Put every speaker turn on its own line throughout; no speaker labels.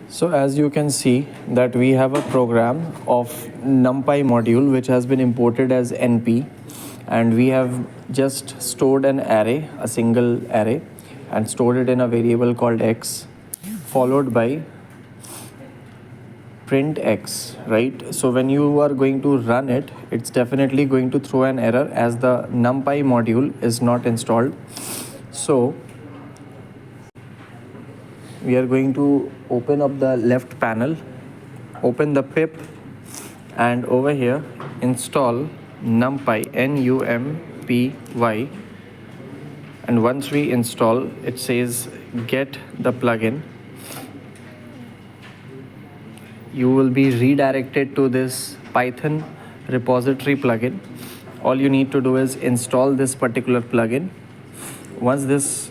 So as you can see that we have a program of NUMPY module which has been imported as NP, and we have just stored an array, a single array, and stored it in a variable called x, followed by print x, right? So when you are going to run it, it's definitely going to throw an error as the NUMPY module is not installed. So we are going to open up the left panel, open the pip, and over here install NUMPY, NUMPY. And once we install, it says get the plugin. You will be redirected to this Python repository plugin. All you need to do is install this particular plugin. Once this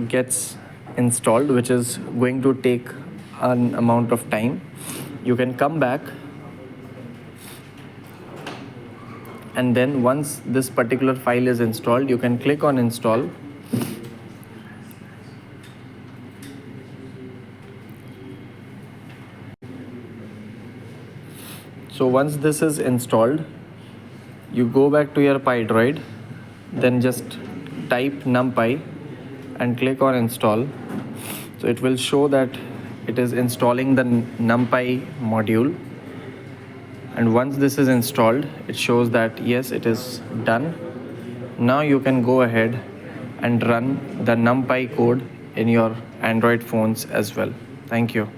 gets installed, which is going to take an amount of time, you can come back, and then once this particular file is installed, you can click on install. So once this is installed, you go back to your PYDROID, then just type NUMPY and click on install. So it will show that it is installing the NUMPY module, and once this is installed, it shows that yes, it is done. Now you can go ahead and run the NUMPY code in your Android phones as well. Thank you.